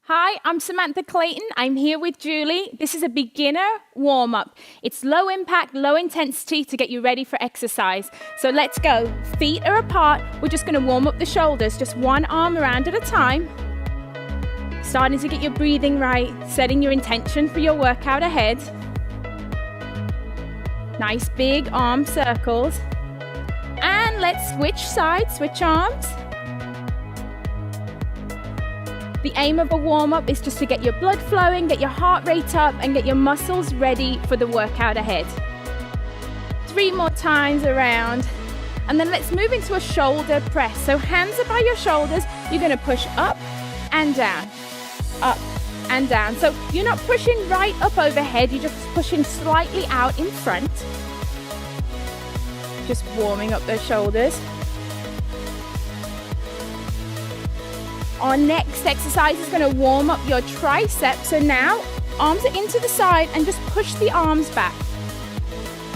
Hi, I'm Samantha Clayton. I'm here with Julie. This is a beginner warm-up. It's low impact, low intensity to get you ready for exercise. So let's go. Feet are apart. We're just going to warm up the shoulders, just one arm around at a time. Starting to get your breathing right, setting your intention for your workout ahead. Nice big arm circles. And let's switch sides, switch arms. The aim of a warm-up is just to get your blood flowing, get your heart rate up, and get your muscles ready for the workout ahead. 3 more times around. And then let's move into a shoulder press. So hands are by your shoulders. You're going to push up and down, up and down. So you're not pushing right up overhead, you're just pushing slightly out in front. Just warming up those shoulders. Our next exercise is going to warm up your triceps. So now, arms are into the side and just push the arms back.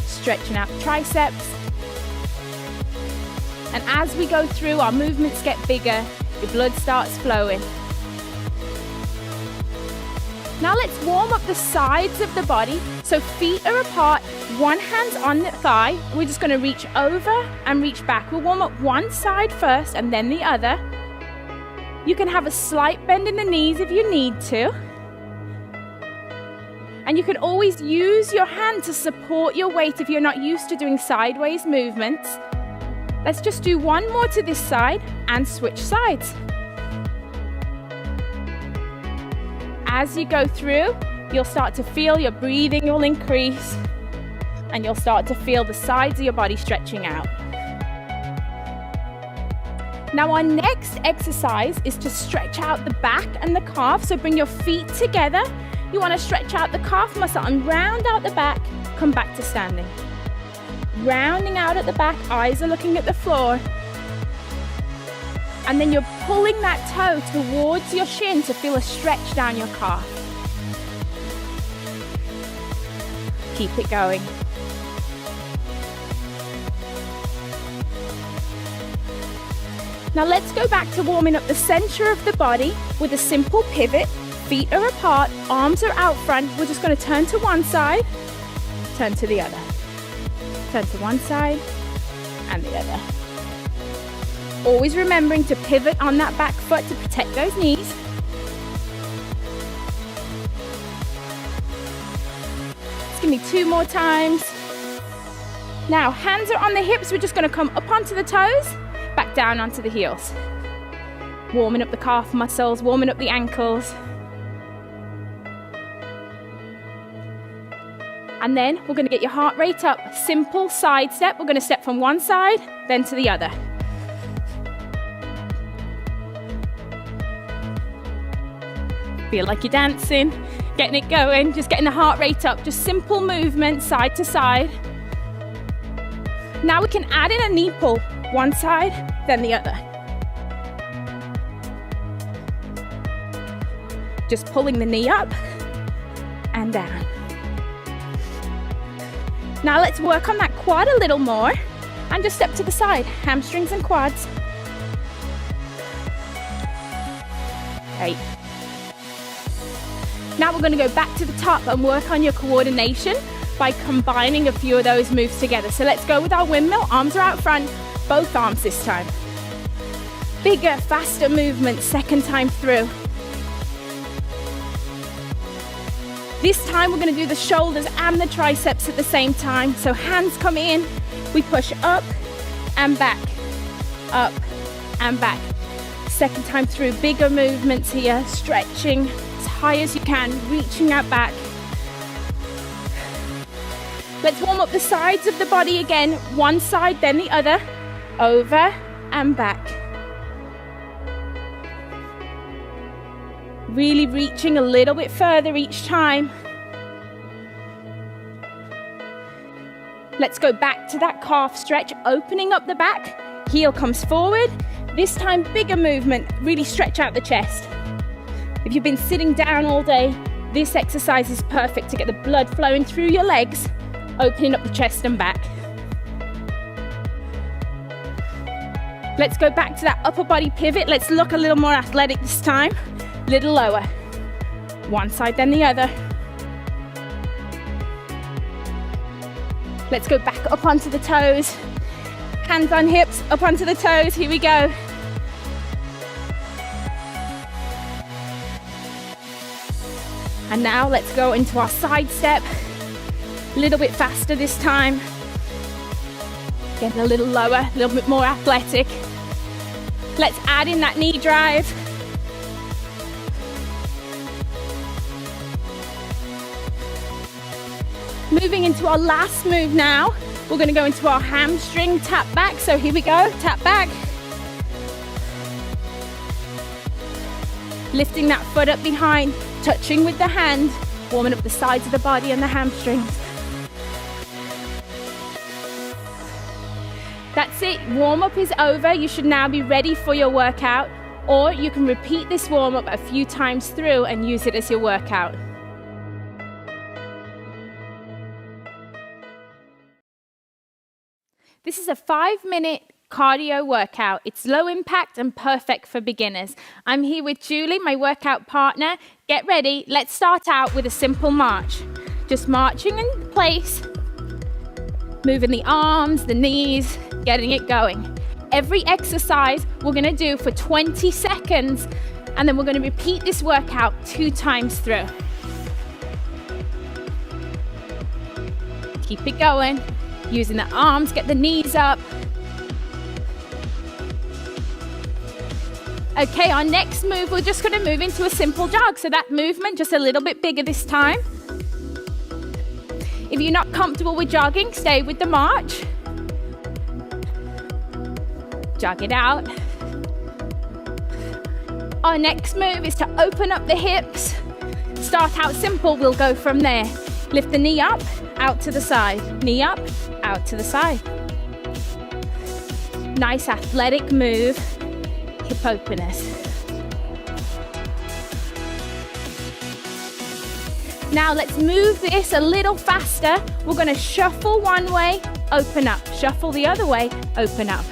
Stretching out the triceps. And as we go through, our movements get bigger, your blood starts flowing. Now let's warm up the sides of the body. So feet are apart, one hand's on the thigh. We're just going to reach over and reach back. We'll warm up one side first and then the other. You can have a slight bend in the knees if you need to. And you can always use your hand to support your weight if you're not used to doing sideways movements. Let's just do one more to this side and switch sides. As you go through, you'll start to feel your breathing will increase and you'll start to feel the sides of your body stretching out. Now our next exercise is to stretch out the back and the calf. So bring your feet together. You want to stretch out the calf muscle and round out the back. Come back to standing. Rounding out at the back, eyes are looking at the floor. And then you're pulling that toe towards your shin to feel a stretch down your calf. Keep it going. Now let's go back to warming up the center of the body with a simple pivot. Feet are apart, arms are out front. We're just going to turn to one side, turn to the other. Turn to one side and the other. Always remembering to pivot on that back foot to protect those knees. Just give me 2 more times. Now hands are on the hips. We're just going to come up onto the toes. Back down onto the heels. Warming up the calf muscles, warming up the ankles. And then we're going to get your heart rate up. Simple side step. We're going to step from one side, then to the other. Feel like you're dancing, getting it going, just getting the heart rate up. Just simple movement, side to side. Now we can add in a knee pull. One side, then the other. Just pulling the knee up and down. Now let's work on that quad a little more and just step to the side, hamstrings and quads. Okay. Now we're going to go back to the top and work on your coordination by combining a few of those moves together. So let's go with our windmill, arms are out front. Both arms this time. Bigger, faster movement, second time through. This time we're going to do the shoulders and the triceps at the same time. So hands come in, we push up and back, up and back. Second time through, bigger movements here, stretching as high as you can, reaching out back. Let's warm up the sides of the body again, one side then the other. Over and back. Really reaching a little bit further each time. Let's go back to that calf stretch, opening up the back. Heel comes forward. This time, bigger movement. Really stretch out the chest. If you've been sitting down all day, this exercise is perfect to get the blood flowing through your legs, opening up the chest and back. Let's go back to that upper body pivot. Let's look a little more athletic this time. Little lower. One side, then the other. Let's go back up onto the toes. Hands on hips, up onto the toes. Here we go. And now let's go into our side step. A little bit faster this time. Getting a little lower, a little bit more athletic. Let's add in that knee drive. Moving into our last move now. We're going to go into our hamstring tap back. So here we go, tap back. Lifting that foot up behind, touching with the hand, warming up the sides of the body and the hamstrings. That's it, warm-up is over. You should now be ready for your workout, or you can repeat this warm-up a few times through and use it as your workout. This is a 5-minute cardio workout. It's low impact and perfect for beginners. I'm here with Julie, my workout partner. Get ready. Let's start out with a simple march. Just marching in place, moving the arms, the knees, getting it going. Every exercise we're going to do for 20 seconds, and then we're going to repeat this workout 2 times through. Keep it going. Using the arms, get the knees up. Okay, our next move, we're just going to move into a simple jog. So that movement, just a little bit bigger this time. If you're not comfortable with jogging, stay with the march. Jog it out. Our next move is to open up the hips. Start out simple, we'll go from there. Lift the knee up, out to the side. Knee up, out to the side. Nice athletic move. Hip openers. Now let's move this a little faster. We're going to shuffle one way, open up. Shuffle the other way, open up.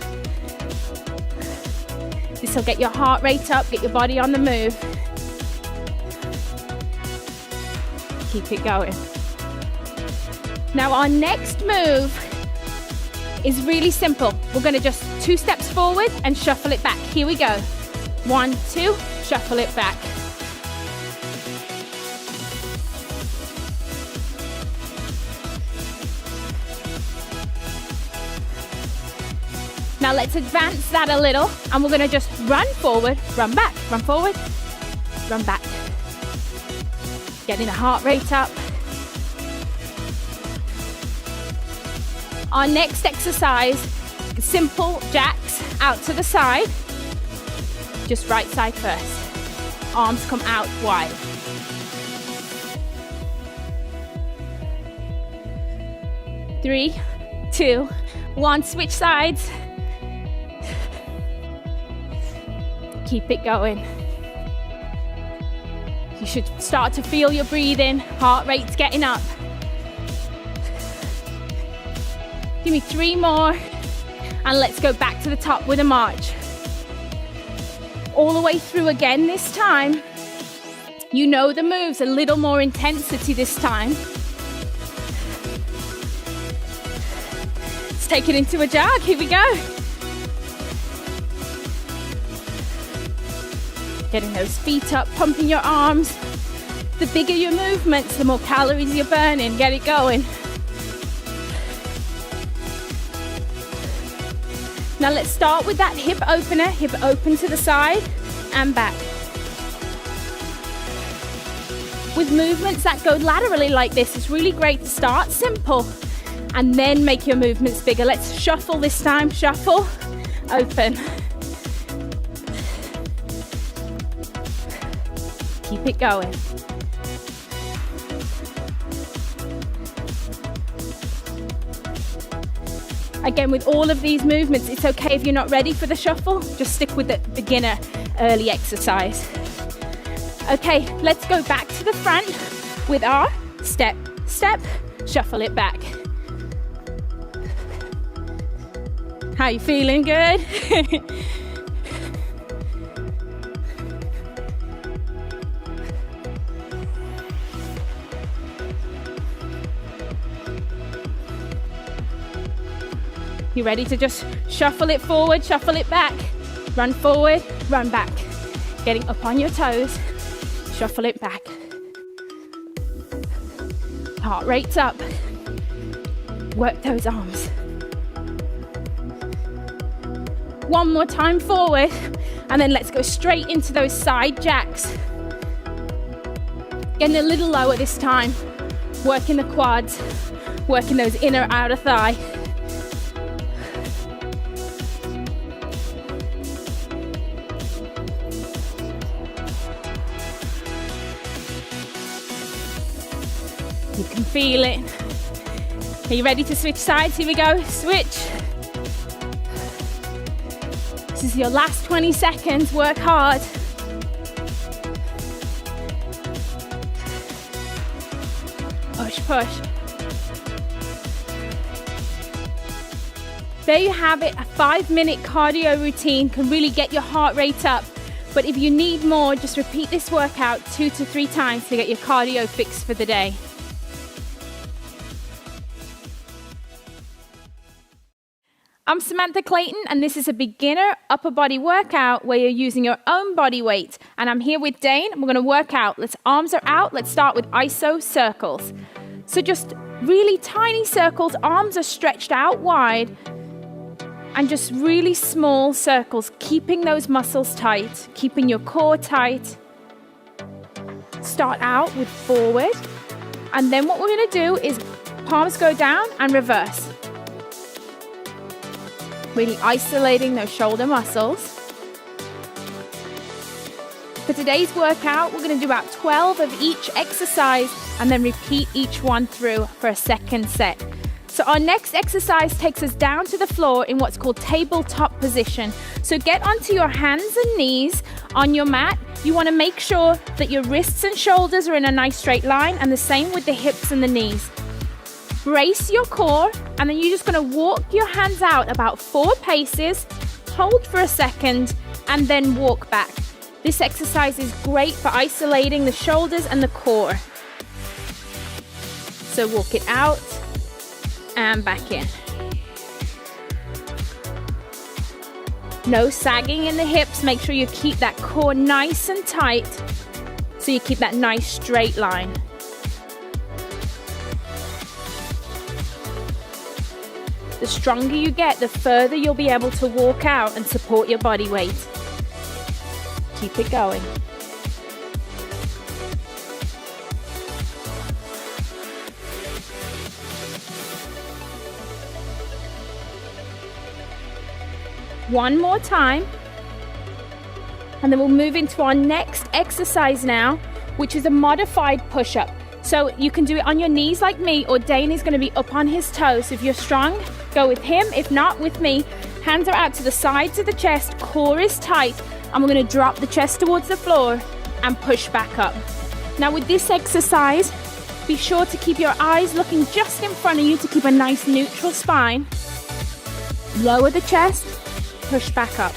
This will get your heart rate up, get your body on the move. Keep it going. Now our next move is really simple. We're going to just 2 steps forward and shuffle it back. Here we go. 1, 2, shuffle it back. Now let's advance that a little, and we're going to just run forward, run back, run forward, run back. Getting the heart rate up. Our next exercise, simple jacks out to the side. Just right side first. Arms come out wide. Three, 2, 1, switch sides. Keep it going. You should start to feel your breathing, heart rate's getting up. Give me 3 more, and let's go back to the top with a march. All the way through again this time. You know the moves, a little more intensity this time. Let's take it into a jog, here we go. Getting those feet up, pumping your arms. The bigger your movements, the more calories you're burning. Get it going. Now let's start with that hip opener, hip open to the side and back. With movements that go laterally like this, it's really great to start simple and then make your movements bigger. Let's shuffle this time, shuffle, open. Keep it going. Again, with all of these movements, it's okay if you're not ready for the shuffle. Just stick with the beginner early exercise. Okay, let's go back to the front with our step, step, shuffle it back. How you feeling? Good? You ready to just shuffle it forward, shuffle it back, run forward, run back. Getting up on your toes, shuffle it back. Heart rate's up. Work those arms. One more time forward, and then let's go straight into those side jacks. Getting a little lower this time. Working the quads, working those inner outer thigh. You can feel it. Are you ready to switch sides? Here we go. Switch. This is your last 20 seconds. Work hard. Push, push. There you have it. A 5-minute cardio routine can really get your heart rate up. But if you need more, just repeat this workout 2 to 3 times to get your cardio fixed for the day. I'm Samantha Clayton, and this is a beginner upper body workout where you're using your own body weight. And I'm here with Dane, and we're gonna work out. Arms are out. Let's start with iso circles. So just really tiny circles, arms are stretched out wide, and just really small circles, keeping those muscles tight, keeping your core tight. Start out with forward, and then what we're gonna do is palms go down and reverse. Really isolating those shoulder muscles. For today's workout, we're going to do about 12 of each exercise and then repeat each one through for a second set. So our next exercise takes us down to the floor in what's called tabletop position. So get onto your hands and knees on your mat. You want to make sure that your wrists and shoulders are in a nice straight line, and the same with the hips and the knees. Brace your core, and then you're just going to walk your hands out about 4 paces, hold for a second, and then walk back. This exercise is great for isolating the shoulders and the core. So walk it out and back in. No sagging in the hips. Make sure you keep that core nice and tight so you keep that nice straight line. The stronger you get, the further you'll be able to walk out and support your body weight. Keep it going. One more time. And then we'll move into our next exercise now, which is a modified push-up. So you can do it on your knees like me, or Dane is going to be up on his toes. If you're strong, go with him. If not, with me. Hands are out to the sides of the chest, core is tight, and we're going to drop the chest towards the floor and push back up. Now with this exercise, be sure to keep your eyes looking just in front of you to keep a nice neutral spine. Lower the chest, push back up.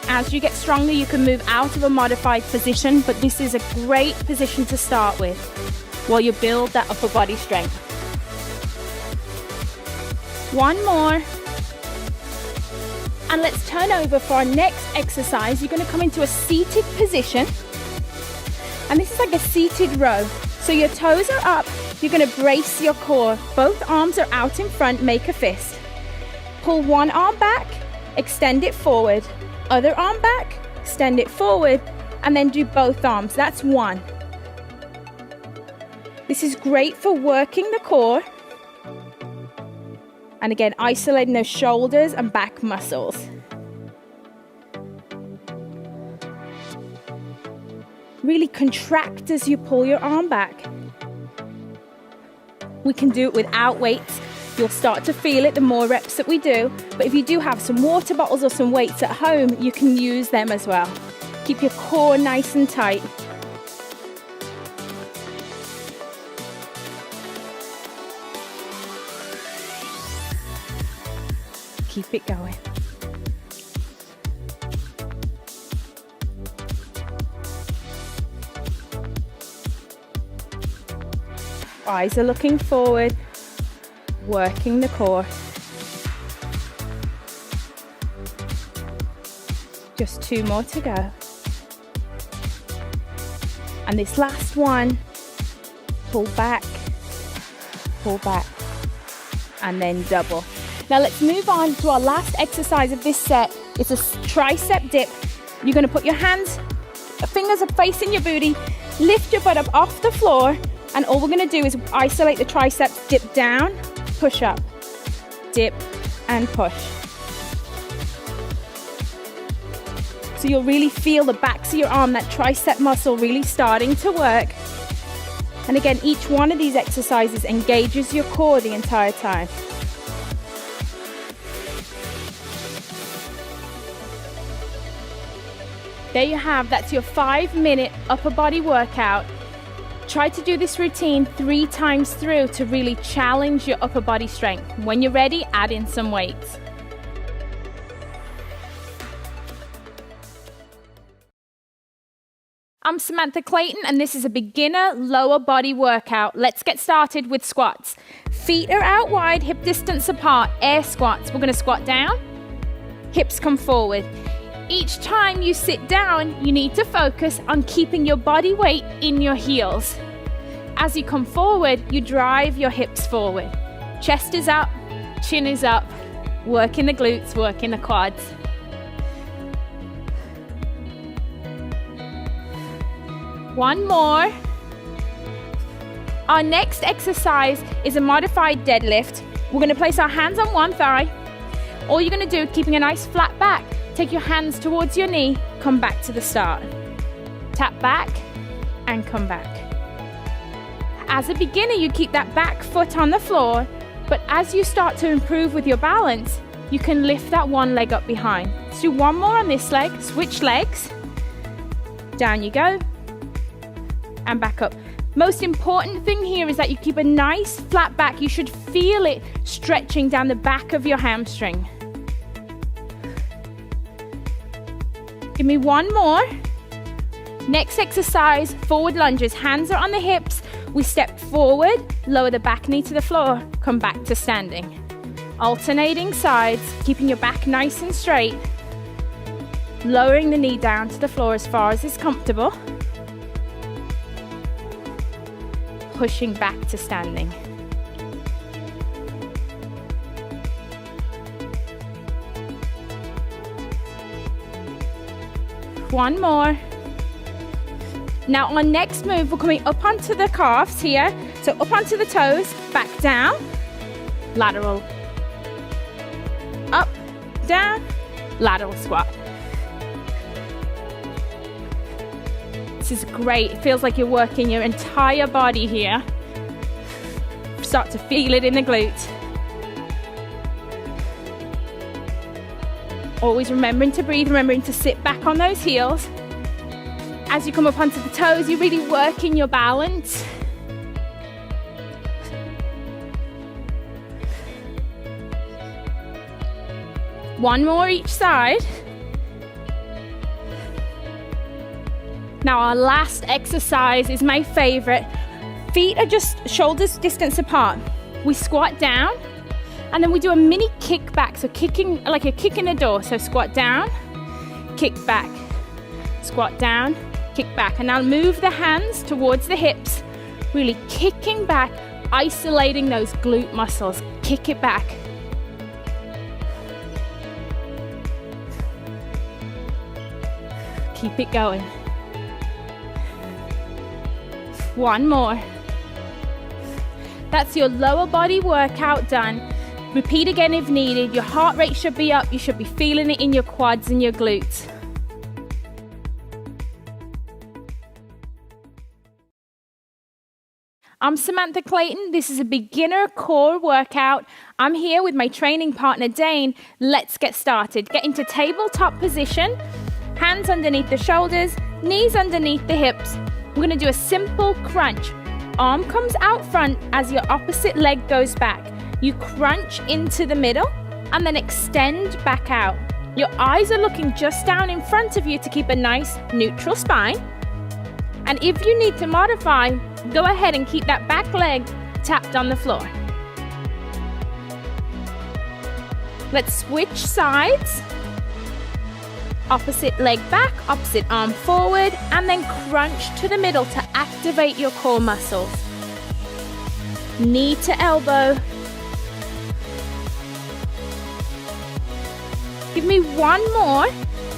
As you get stronger, you can move out of a modified position, but this is a great position to start with while you build that upper body strength. One more. And let's turn over for our next exercise. You're going to come into a seated position. And this is like a seated row. So your toes are up. You're going to brace your core. Both arms are out in front. Make a fist. Pull one arm back. Extend it forward. Other arm back. Extend it forward. And then do both arms. That's one. This is great for working the core. And again, isolating those shoulders and back muscles. Really contract as you pull your arm back. We can do it without weights. You'll start to feel it the more reps that we do. But if you do have some water bottles or some weights at home, you can use them as well. Keep your core nice and tight. Keep it going. Eyes are looking forward, working the core. Just 2 more to go. And this last one, pull back, and then double. Now let's move on to our last exercise of this set. It's a tricep dip. You're gonna put your hands, fingers are facing your booty, lift your butt up off the floor, and all we're gonna do is isolate the triceps, dip down, push up, dip, and push. So you'll really feel the backs of your arm, that tricep muscle really starting to work. And again, each one of these exercises engages your core the entire time. There you have, that's your 5-minute upper body workout. Try to do this routine 3 times through to really challenge your upper body strength. When you're ready, add in some weights. I'm Samantha Clayton, and this is a beginner lower body workout. Let's get started with squats. Feet are out wide, hip distance apart, air squats. We're gonna squat down, hips come forward. Each time you sit down, you need to focus on keeping your body weight in your heels. As you come forward, you drive your hips forward. Chest is up, chin is up, working the glutes, working the quads. One more. Our next exercise is a modified deadlift. We're gonna place our hands on one thigh. All you're gonna do, keeping a nice flat back, take your hands towards your knee, come back to the start. Tap back and come back. As a beginner, you keep that back foot on the floor, but as you start to improve with your balance, you can lift that one leg up behind. Let's do one more on this leg, switch legs. Down you go, and back up. Most important thing here is that you keep a nice flat back. You should feel it stretching down the back of your hamstring. Give me one more. Next exercise, forward lunges. Hands are on the hips. We step forward, lower the back knee to the floor, come back to standing. Alternating sides, keeping your back nice and straight. Lowering the knee down to the floor as far as is comfortable. Pushing back to standing. One more. Now our next move, we're coming up onto the calves here. So up onto the toes, back down, lateral. Up, down, lateral squat. This is great. It feels like you're working your entire body here. Start to feel it in the glutes. Always remembering to breathe, remembering to sit back on those heels. As you come up onto the toes, you're really working your balance. One more each side. Now our last exercise is my favorite. Feet are just shoulders distance apart. We squat down and then we do a mini kick back. So kicking like a kick in the door. So squat down, kick back, squat down, kick back. And now move the hands towards the hips, really kicking back, isolating those glute muscles. Kick it back. Keep it going. One more. That's your lower body workout done. Repeat again if needed. Your heart rate should be up. You should be feeling it in your quads and your glutes. I'm Samantha Clayton. This is a beginner core workout. I'm here with my training partner, Dane. Let's get started. Get into tabletop position. Hands underneath the shoulders, knees underneath the hips. We're gonna do a simple crunch. Arm comes out front as your opposite leg goes back. You crunch into the middle and then extend back out. Your eyes are looking just down in front of you to keep a nice neutral spine. And if you need to modify, go ahead and keep that back leg tapped on the floor. Let's switch sides. Opposite leg back, opposite arm forward, and then crunch to the middle to activate your core muscles. Knee to elbow. Give me one more.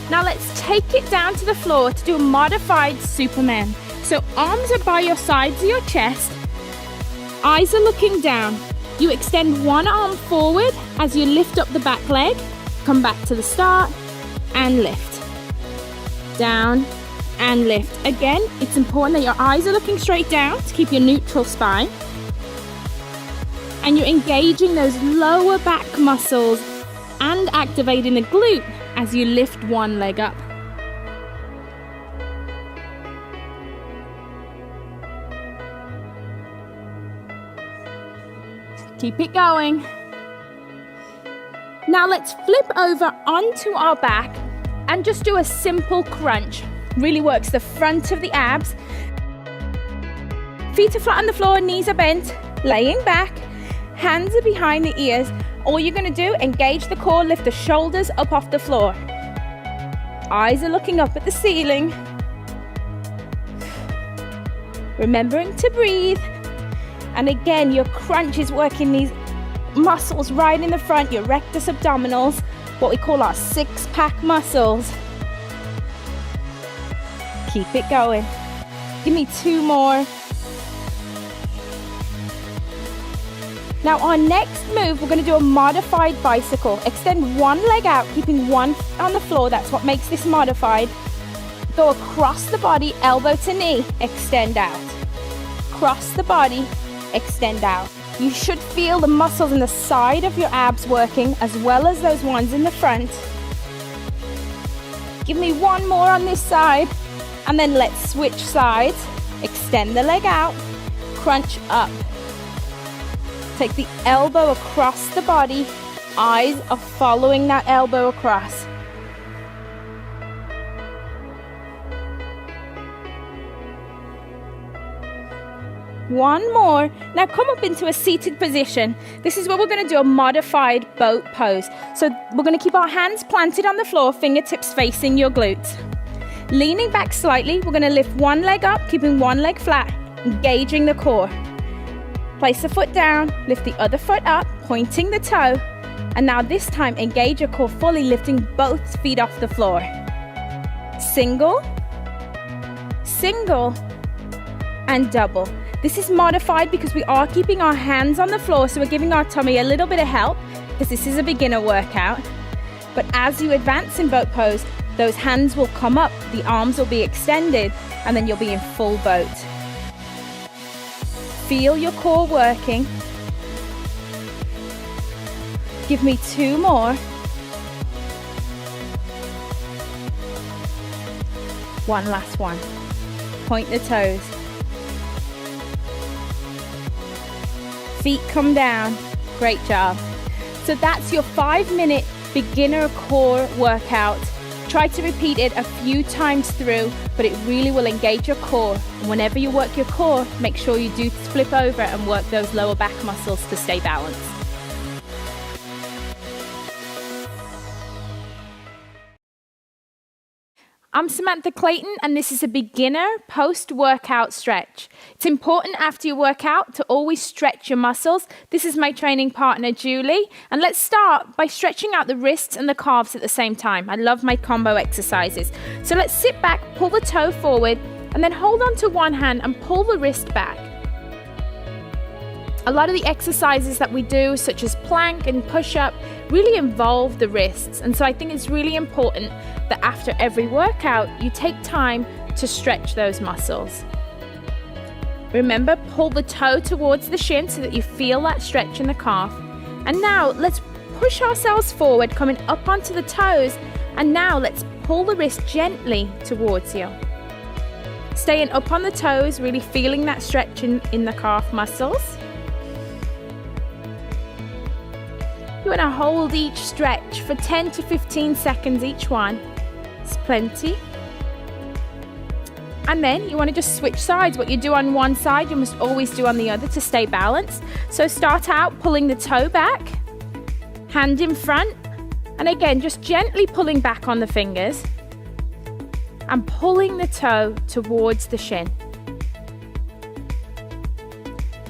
Now let's take it down to the floor to do a modified Superman. So arms are by your sides of your chest. Eyes are looking down. You extend one arm forward as you lift up the back leg. Come back to the start and lift. Down and lift. Again, it's important that your eyes are looking straight down to keep your neutral spine. And you're engaging those lower back muscles and activating the glute as you lift one leg up. Keep it going. Now let's flip over onto our back and just do a simple crunch. Really works the front of the abs. Feet are flat on the floor, knees are bent, laying back, hands are behind the ears. All you're going to do, engage the core, lift the shoulders up off the floor. Eyes are looking up at the ceiling. Remembering to breathe. And again, your crunch is working these muscles right in the front, your rectus abdominals, what we call our six-pack muscles. Keep it going. Give me two more. Now our next move, we're going to do a modified bicycle. Extend one leg out, keeping one on the floor. That's what makes this modified. Go across the body, elbow to knee, extend out. Cross the body, extend out. You should feel the muscles in the side of your abs working as well as those ones in the front. Give me one more on this side and then let's switch sides. Extend the leg out, crunch up. Take the elbow across the body. Eyes are following that elbow across. One more. Now come up into a seated position. This is where we're going to do a modified boat pose. So we're going to keep our hands planted on the floor, fingertips facing your glutes. Leaning back slightly, we're going to lift one leg up, keeping one leg flat, engaging the core. Place the foot down, lift the other foot up, pointing the toe. And now this time, engage your core fully, lifting both feet off the floor. Single, single, and double. This is modified because we are keeping our hands on the floor, so we're giving our tummy a little bit of help because this is a beginner workout. But as you advance in boat pose, those hands will come up, the arms will be extended, and then you'll be in full boat. Feel your core working. Give me two more. One last one. Point the toes. Feet come down. Great job. So that's your 5-minute beginner core workout. Try to repeat it a few times through, but it really will engage your core. And whenever you work your core, make sure you do flip over and work those lower back muscles to stay balanced. I'm Samantha Clayton, and this is a beginner post-workout stretch. It's important after your workout to always stretch your muscles. This is my training partner, Julie. And let's start by stretching out the wrists and the calves at the same time. I love my combo exercises. So let's sit back, pull the toe forward, and then hold on to one hand and pull the wrist back. A lot of the exercises that we do, such as plank and push-up, really involve the wrists. And so I think it's really important that after every workout, you take time to stretch those muscles. Remember, pull the toe towards the shin so that you feel that stretch in the calf. And now let's push ourselves forward, coming up onto the toes. And now let's pull the wrist gently towards you. Staying up on the toes, really feeling that stretch in the calf muscles. You want to hold each stretch for 10 to 15 seconds each one. It's plenty. And then you want to just switch sides. What you do on one side, you must always do on the other to stay balanced. So start out pulling the toe back, hand in front, and again, just gently pulling back on the fingers and pulling the toe towards the shin.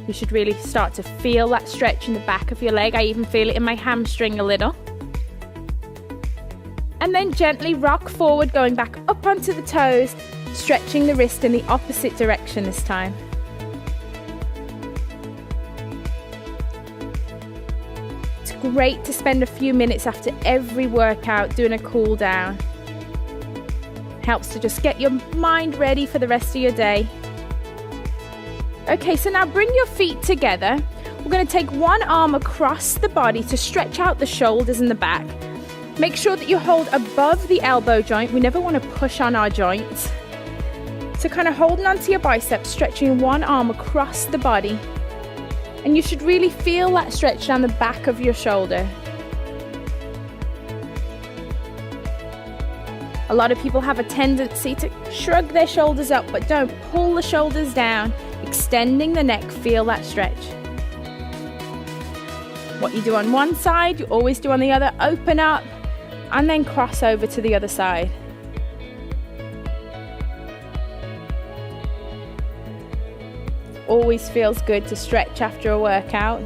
You should really start to feel that stretch in the back of your leg. I even feel it in my hamstring a little. And then gently rock forward, going back up onto the toes, stretching the wrist in the opposite direction this time. It's great to spend a few minutes after every workout doing a cool down. Helps to just get your mind ready for the rest of your day. Okay, so now bring your feet together. We're going to take one arm across the body to stretch out the shoulders and the back. Make sure that you hold above the elbow joint. We never want to push on our joints. So kind of holding onto your biceps, stretching one arm across the body. And you should really feel that stretch down the back of your shoulder. A lot of people have a tendency to shrug their shoulders up, but don't. Pull the shoulders down, extending the neck, feel that stretch. What you do on one side, you always do on the other. Open up and then cross over to the other side. Always feels good to stretch after a workout.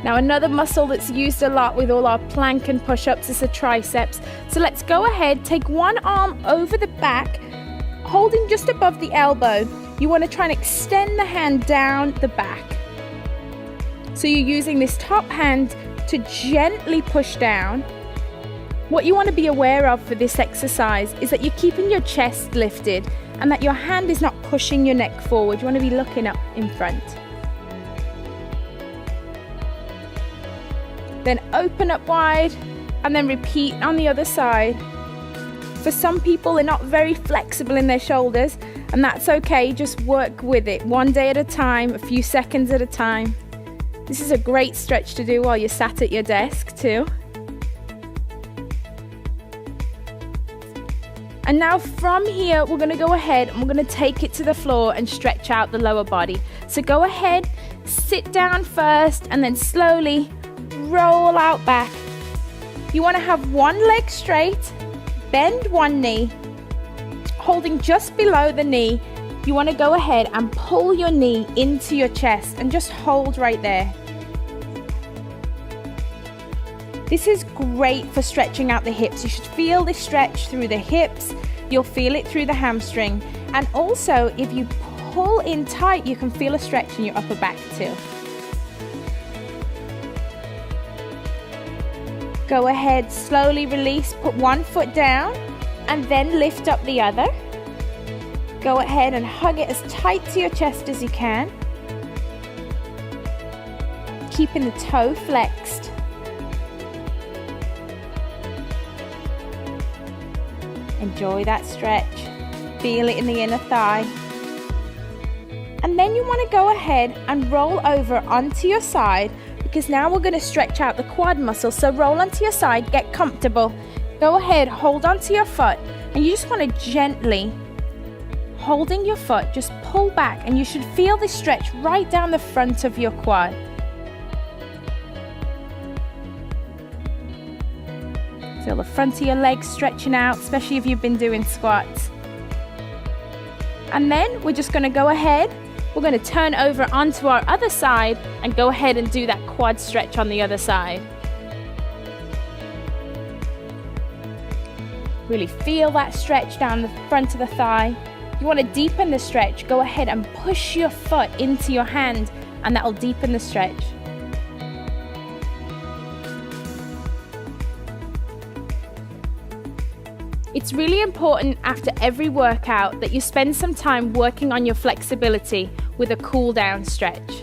Now another muscle that's used a lot with all our plank and push-ups is the triceps. So let's go ahead, take one arm over the back, holding just above the elbow. You want to try and extend the hand down the back. So you're using this top hand to gently push down. What you want to be aware of for this exercise is that you're keeping your chest lifted and that your hand is not pushing your neck forward. You want to be looking up in front. Then open up wide and then repeat on the other side. For some people, they're not very flexible in their shoulders, and that's okay. Just work with it one day at a time, a few seconds at a time. This is a great stretch to do while you're sat at your desk too. And now from here, we're going to go ahead and we're going to take it to the floor and stretch out the lower body. So go ahead, sit down first and then slowly roll out back. You want to have one leg straight, bend one knee, holding just below the knee. You want to go ahead and pull your knee into your chest and just hold right there. This is great for stretching out the hips. You should feel this stretch through the hips. You'll feel it through the hamstring. And also, if you pull in tight, you can feel a stretch in your upper back too. Go ahead, slowly release, put one foot down and then lift up the other. Go ahead and hug it as tight to your chest as you can. Keeping the toe flexed. Enjoy that stretch. Feel it in the inner thigh. And then you want to go ahead and roll over onto your side, because now we're going to stretch out the quad muscle. So roll onto your side, get comfortable. Go ahead, hold onto your foot, and you just want to gently, holding your foot, just pull back, and you should feel this stretch right down the front of your quad. Feel the front of your legs stretching out, especially if you've been doing squats. And then we're just going to go ahead, we're going to turn over onto our other side and go ahead and do that quad stretch on the other side. Really feel that stretch down the front of the thigh. If you want to deepen the stretch, go ahead and push your foot into your hand, and that will deepen the stretch. It's really important after every workout that you spend some time working on your flexibility with a cool down stretch.